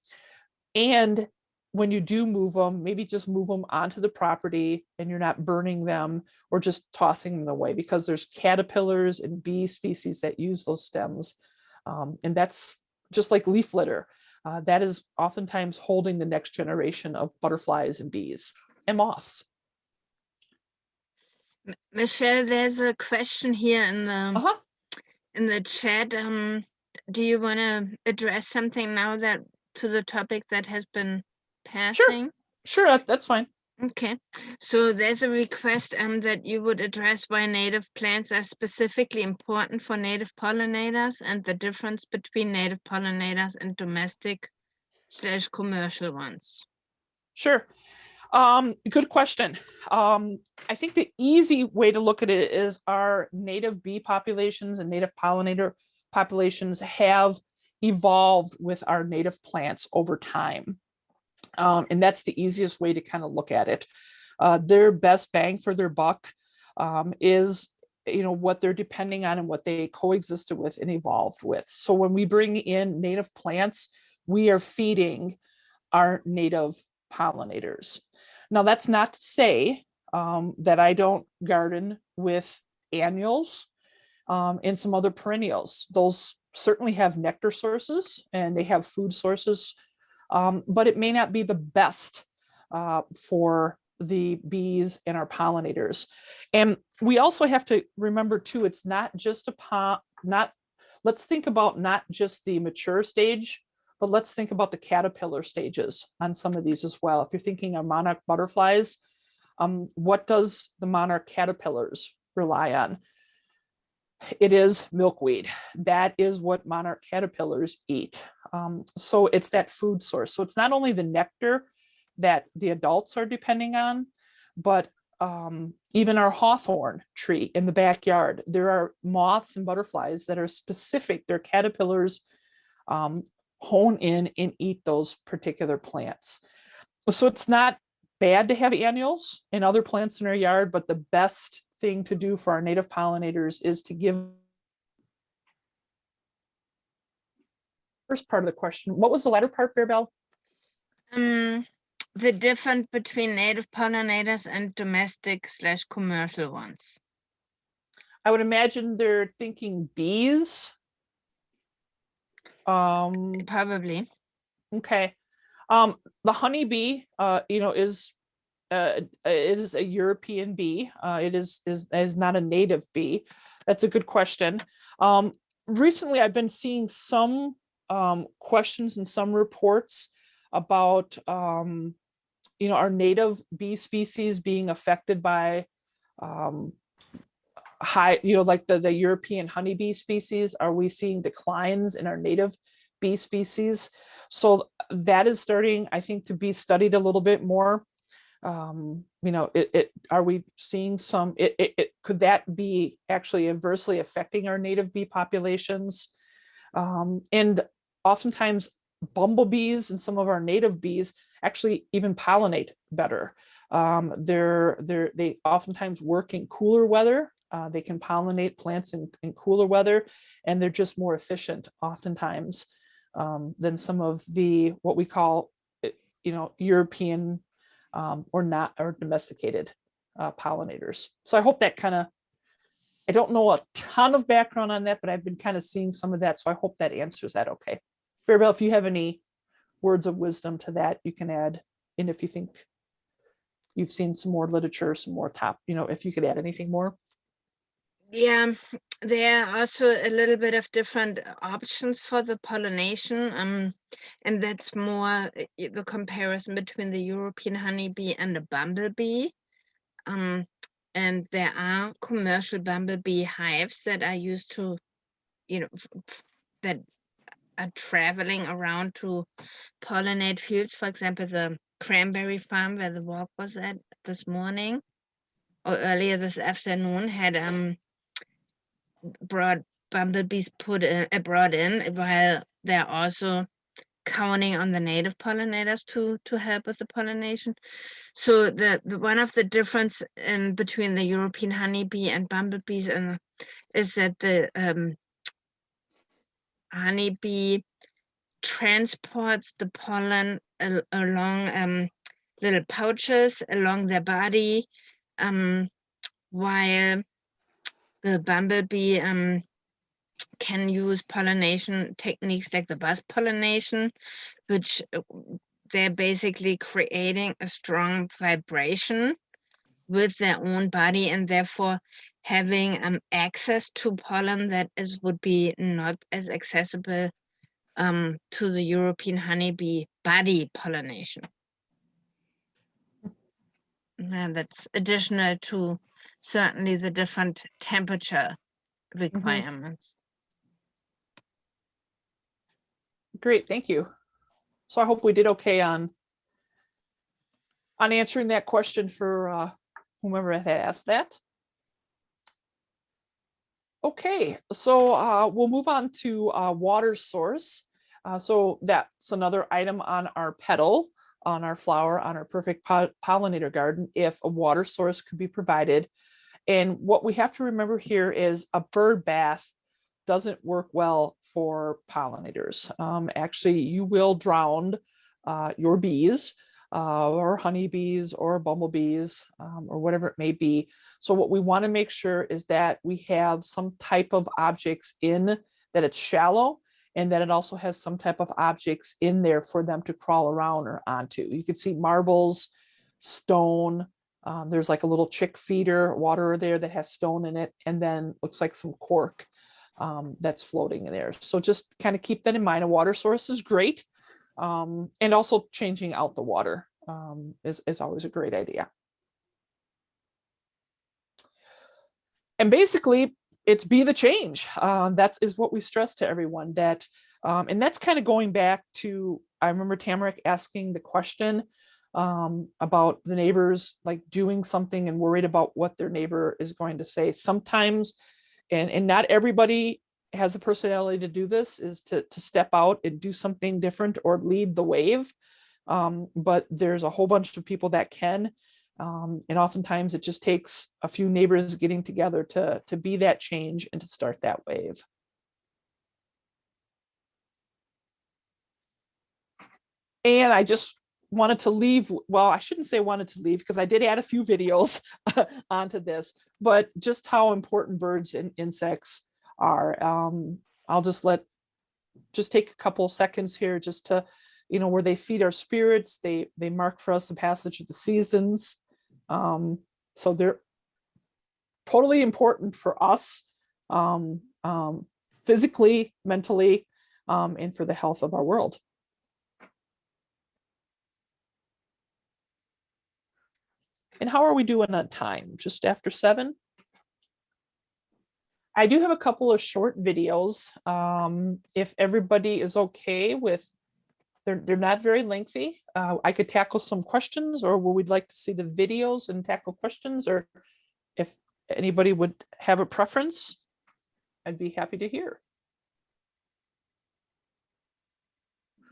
And when you do move them, maybe just move them onto the property and you're not burning them or just tossing them away, because there's caterpillars and bee species that use those stems. And that's just like leaf litter. That is oftentimes holding the next generation of butterflies and bees and moths. Michelle, there's a question here in the chat. Do you want to address something now to the topic that has been passing? Sure, that's fine. Okay, so there's a request that you would address why native plants are specifically important for native pollinators and the difference between native pollinators and domestic/commercial ones. Sure. Good question. I think the easy way to look at it is our native bee populations and native pollinator populations have evolved with our native plants over time. And that's the easiest way to kind of look at it. Their best bang for their buck is, what they're depending on and what they coexisted with and evolved with. So when we bring in native plants, we are feeding our native pollinators. Now, that's not to say that I don't garden with annuals and some other perennials. Those certainly have nectar sources and they have food sources, but it may not be the best for the bees and our pollinators. And we also have to remember too, it's not just let's think about not just the mature stage, but let's think about the caterpillar stages on some of these as well. If you're thinking of monarch butterflies, what does the monarch caterpillars rely on? It is milkweed. That is what monarch caterpillars eat. So it's that food source. So it's not only the nectar that the adults are depending on, but even our hawthorn tree in the backyard, there are moths and butterflies that are specific. They're caterpillars hone in and eat those particular plants. So it's not bad to have annuals and other plants in our yard, but the best thing to do for our native pollinators is to give. First part of the question, what was the latter part, Bearbell? The difference between native pollinators and domestic/commercial ones. I would imagine they're thinking bees. Probably. Okay. The honeybee, is it is a European bee. It is not a native bee. That's a good question. Recently, I've been seeing some questions and some reports about our native bee species being affected by high, like the European honeybee species? Are we seeing declines in our native bee species? So that is starting, I think, to be studied a little bit more. Are we seeing could that be actually adversely affecting our native bee populations? And oftentimes bumblebees and some of our native bees actually even pollinate better. They oftentimes work in cooler weather. They can pollinate plants in cooler weather, and they're just more efficient oftentimes than some of what we call, European or domesticated pollinators. So I hope that I don't know a ton of background on that, but I've been kind of seeing some of that. So I hope that answers that okay. Bearbell, if you have any words of wisdom to that, you can add in if you think you've seen some more literature, some more if you could add anything more. Yeah, there are also a little bit of different options for the pollination, and that's more the comparison between the European honeybee and the bumblebee. And there are commercial bumblebee hives that are used to, that are traveling around to pollinate fields. For example, the cranberry farm where the walk was at this morning or earlier this afternoon had brought bumblebees brought in, while they're also counting on the native pollinators to help with the pollination. So the one of the difference in between the European honeybee and bumblebees is that the honeybee transports the pollen along little pouches along their body, while the bumblebee can use pollination techniques like the buzz pollination, which they're basically creating a strong vibration with their own body, and therefore having access to pollen that would be not as accessible to the European honeybee body pollination. And that's additional to certainly the different temperature requirements. Great, thank you. So I hope we did okay on answering that question for whomever had asked that. Okay, so we'll move on to water source. So that's another item on our petal, on our flower, on our perfect pollinator garden, if a water source could be provided. And what we have to remember here is a bird bath doesn't work well for pollinators. Actually, you will drown your bees or honeybees or bumblebees or whatever it may be. So what we want to make sure is that we have some type of objects that it's shallow, and that it also has some type of objects in there for them to crawl around or onto. You can see marbles, stone. There's like a little chick feeder water there that has stone in it, and then looks like some cork that's floating in there. So just kind of keep that in mind. A water source is great. And also changing out the water is always a great idea. And basically, it's be the change. That is what we stress to everyone. And that's kind of going back to, I remember Tamarack asking the question about the neighbors like doing something and worried about what their neighbor is going to say. Sometimes, and not everybody has a personality to do this, is to step out and do something different or lead the wave. But there's a whole bunch of people that can. And oftentimes it just takes a few neighbors getting together to be that change and to start that wave. And I just wanted to leave, well, I shouldn't say wanted to leave, because I did add a few videos onto this, but just how important birds and insects are. I'll just take a couple seconds here just to, where they feed our spirits, they mark for us the passage of the seasons. So they're totally important for us, physically, mentally, and for the health of our world. And how are we doing on time? Just after 7? I do have a couple of short videos. If everybody is okay with, they're not very lengthy. I could tackle some questions, or would we like to see the videos and tackle questions, or if anybody would have a preference, I'd be happy to hear.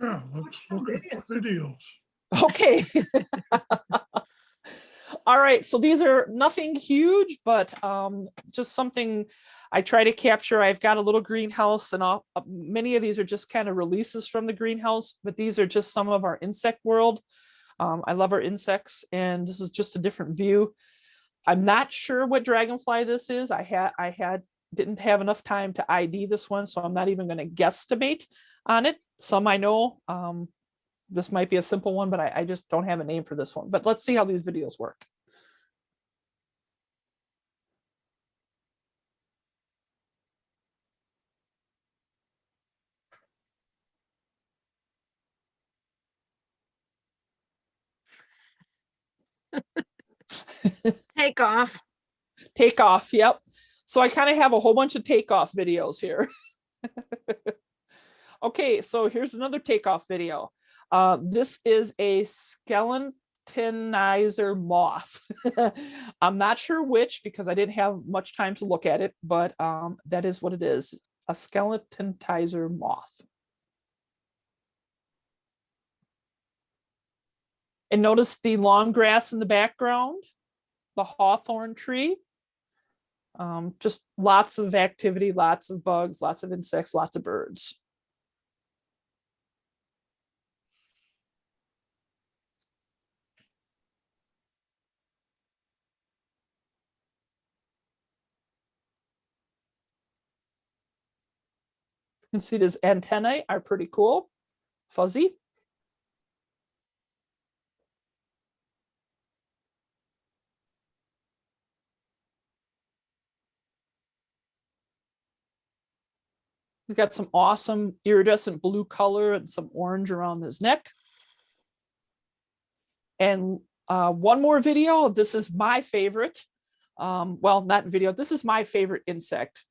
Yeah, let's look at the videos. Okay. All right, so these are nothing huge, but just something I try to capture. I've got a little greenhouse, and many of these are just kind of releases from the greenhouse, but these are just some of our insect world. I love our insects, and this is just a different view. I'm not sure what dragonfly this is. Didn't have enough time to ID this one, so I'm not even going to guesstimate on it. Some I know. This might be a simple one, but I just don't have a name for this one. But let's see how these videos work. Take off. Takeoff, yep. So I kind of have a whole bunch of takeoff videos here. Okay, so here's another takeoff video. This is a skeletonizer moth. I'm not sure which because I didn't have much time to look at it, but that is what it is, a skeletonizer moth. And notice the long grass in the background, the hawthorn tree. Just lots of activity, lots of bugs, lots of insects, lots of birds. You can see these antennae are pretty cool, fuzzy. He's got some awesome iridescent blue color and some orange around his neck. And one more video. This is my favorite. Well, not video. This is my favorite insect.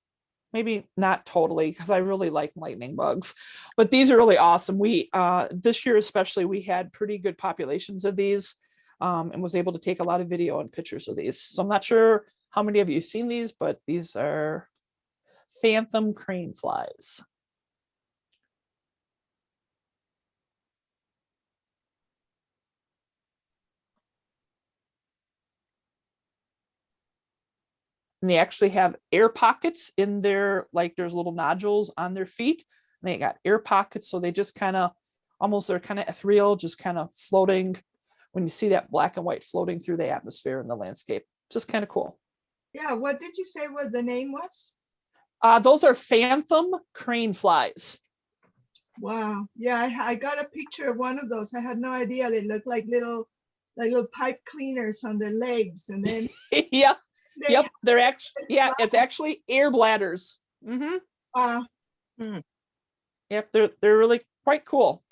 Maybe not totally, because I really like lightning bugs, but these are really awesome. We this year especially, we had pretty good populations of these, and was able to take a lot of video and pictures of these. So I'm not sure how many of you have seen these, but these are phantom crane flies. And they actually have air pockets in their, like there's little nodules on their feet. And they got air pockets, so they just kind of, almost they're kind of ethereal, just kind of floating. When you see that black and white floating through the atmosphere in the landscape, just kind of cool. Yeah, what did you say what the name was? Those are phantom crane flies. Wow. Yeah, I got a picture of one of those. I had no idea. They look like little pipe cleaners on their legs. And then Yep. they Yep. They're actually, yeah, it's actually air bladders. Mm-hmm. Wow. Yep, they're really quite cool.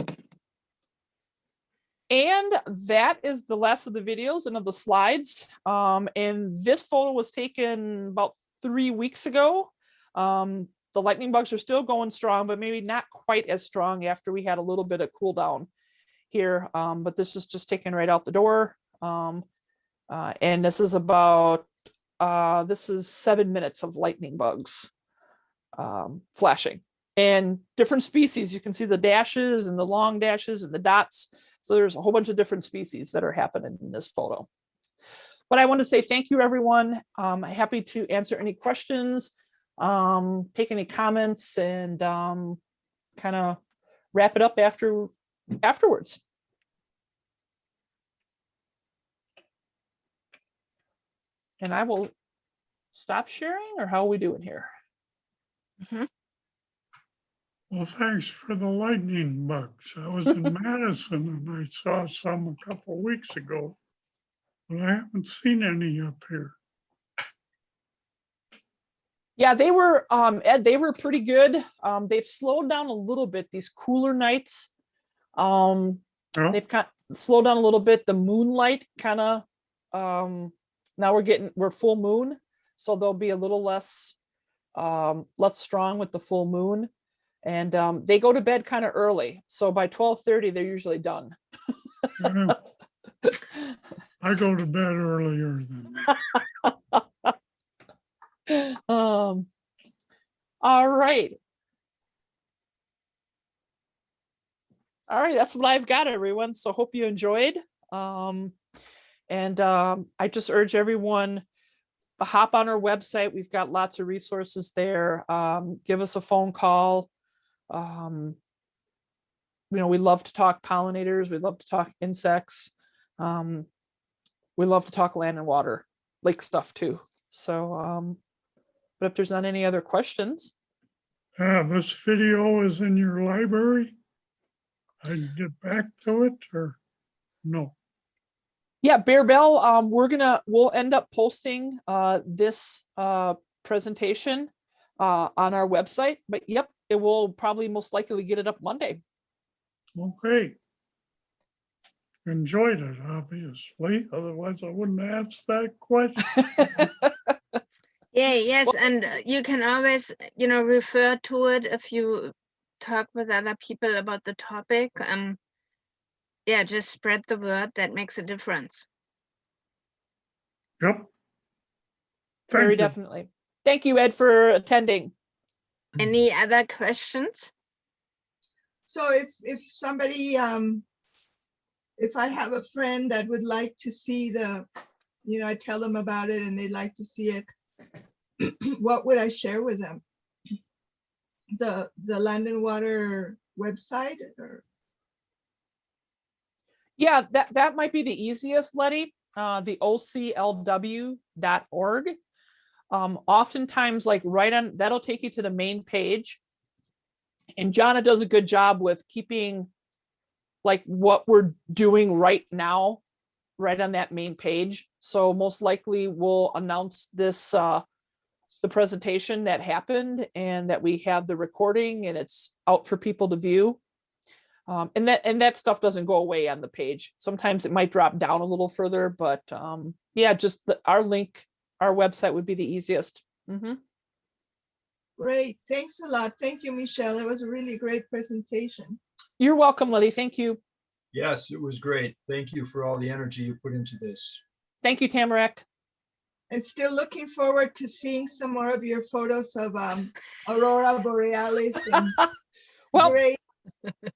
And that is the last of the videos and of the slides. And this photo was taken about 3 weeks ago. The lightning bugs are still going strong, but maybe not quite as strong after we had a little bit of cool down here. But this is just taken right out the door. And this is about, this is 7 minutes of lightning bugs flashing. And different species, you can see the dashes and the long dashes and the dots. So there's a whole bunch of different species that are happening in this photo. But I want to say thank you, everyone. I'm happy to answer any questions, take any comments, and kind of wrap it up afterwards. And I will stop sharing, or how are we doing here? Mhm. Well, thanks for the lightning bugs. I was in Madison and I saw some a couple weeks ago, but I haven't seen any up here. Yeah, they were, Ed, they were pretty good. They've slowed down a little bit these cooler nights. Oh, They've kind of slowed down a little bit. The moonlight kind of Now we're full moon, so they'll be a little less strong with the full moon. And they go to bed kind of early. So by 12:30, they're usually done. Yeah, I go to bed earlier than that. All right. All right, that's what I've got, everyone. So hope you enjoyed. I just urge everyone to hop on our website. We've got lots of resources there. Give us a phone call. We love to talk pollinators. We love to talk insects. We love to talk land and water, lake stuff too. So, but if there's not any other questions. This video is in your library. I can get back to it or no? Yeah, Bear Bell, we'll end up posting this presentation on our website, but yep, it will probably most likely get it up Monday. Okay. Enjoyed it, obviously. Otherwise, I wouldn't ask that question. Yeah, yes, and you can always, refer to it if you talk with other people about the topic. Yeah, just spread the word. That makes a difference. Yep. Very Thank you. definitely. Thank you, Ed, for attending. Any other questions? So if somebody, if I have a friend that would like to see I tell them about it and they'd like to see it, what would I share with them? The Land and Water website or? Yeah, that might be the easiest, Letty. The oclw.org. Oftentimes, like that'll take you to the main page. And Jonna does a good job with keeping like what we're doing right now, right on that main page. So most likely we'll announce this, the presentation that happened and that we have the recording and it's out for people to view. And that stuff doesn't go away on the page. Sometimes it might drop down a little further, but yeah, just our link, our website would be the easiest. Mm-hmm. Great, thanks a lot. Thank you, Michelle. It was a really great presentation. You're welcome, Letty. Thank you. Yes, it was great. Thank you for all the energy you put into this. Thank you, Tamarack. And still looking forward to seeing some more of your photos of Aurora Borealis. And Well, great.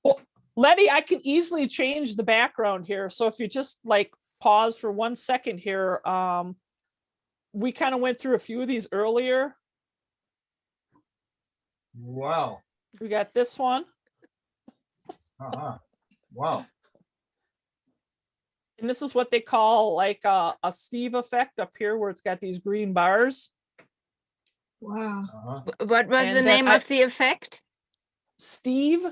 well, Letty, I can easily change the background here. So if you just like pause for 1 second here, we kind of went through a few of these earlier. Wow. We got this one. Wow. And this is what they call like a Steve effect up here where it's got these green bars. Wow. What was And the then name of the effect? Steve.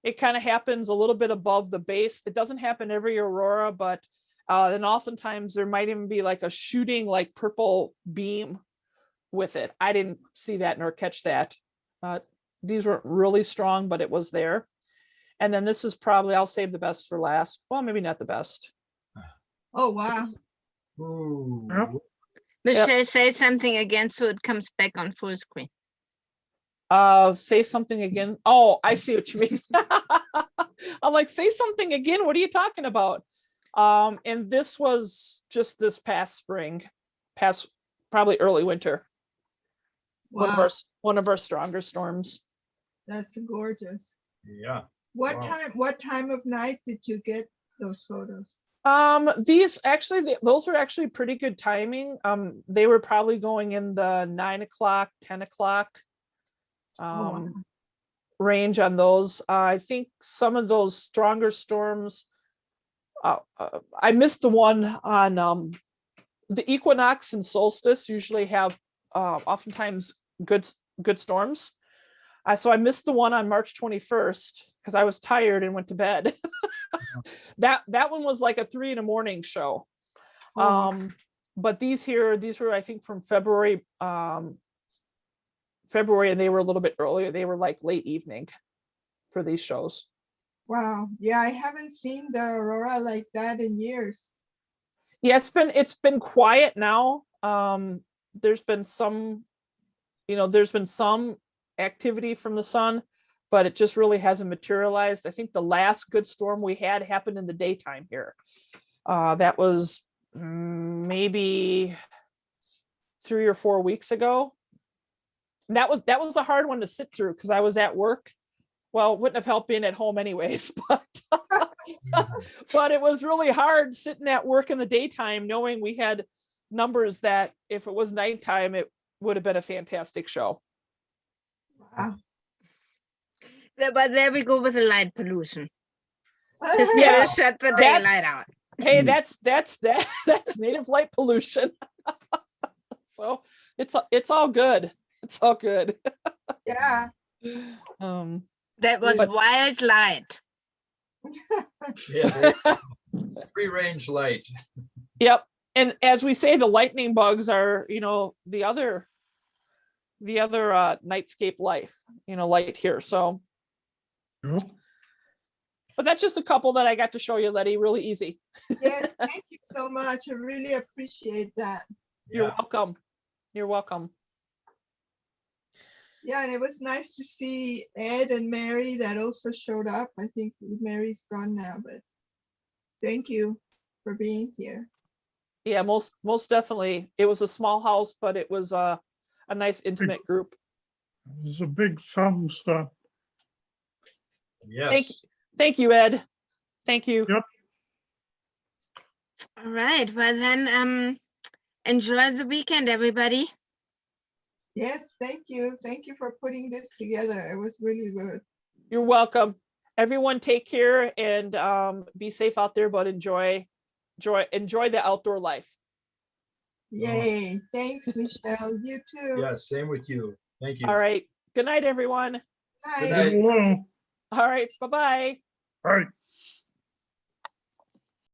It kind of happens a little bit above the base. It doesn't happen every aurora, but then oftentimes there might even be like a shooting like purple beam with it. I didn't see that nor catch that. These weren't really strong, but it was there. And then this is probably, I'll save the best for last. Well, maybe not the best. Oh, wow. Ooh. Yep. Michelle, say something again so it comes back on full screen. Say something again. Oh, I see what you mean. I'm like, say something again. What are you talking about? And this was just this past spring, probably early winter. Wow. One of our stronger storms. That's gorgeous. Yeah. What Wow. time of night did you get those photos? These actually, those are actually pretty good timing. They were probably going in the 9 o'clock, 10 o'clock Wow. range on those. I think some of those stronger storms, I missed the one on the equinox and solstice usually have oftentimes good storms. So I missed the one on March 21st because I was tired and went to bed. That one was like a 3 a.m. show. But these were, I think, from February, and they were a little bit earlier. They were like late evening for these shows. Wow. Yeah, I haven't seen the aurora like that in years. Yeah, it's been quiet now. There's been some, there's been some activity from the sun, but it just really hasn't materialized. I think the last good storm we had happened in the daytime here. That was maybe 3 or 4 weeks ago. And that was a hard one to sit through because I was at work. Well, wouldn't have helped being at home anyways, but it was really hard sitting at work in the daytime, knowing we had numbers that if it was nighttime, it would have been a fantastic show. Wow. Yeah, but there we go with the light pollution. Just Yeah, gotta shut the that's- daylight out. Hey, that's native light pollution. So it's all good. It's all good. Yeah. That was But- wild light. Yeah, free range light. Yep. And as we say, the lightning bugs are, the other nightscape life, light here. So, Yep. but that's just a couple that I got to show you, Letty, really easy. Yes, thank you so much. I really appreciate that. You're Yeah. welcome. You're welcome. Yeah, and it was nice to see Ed and Mary that also showed up. I think Mary's gone now, but thank you for being here. Yeah, most definitely. It was a small house, but it was a nice intimate group. It was a big thumbs up. Yes. Thank you, Ed. Thank you. Yep. All right. Well then, enjoy the weekend, everybody. Yes, thank you. Thank you for putting this together. It was really good. You're welcome. Everyone take care and be safe out there, but enjoy the outdoor life. Yay. Thanks, Michelle. You too. Yeah, same with you. Thank you. All right. Good night, everyone. Night. Good night. Hello. All right. Bye-bye. All right.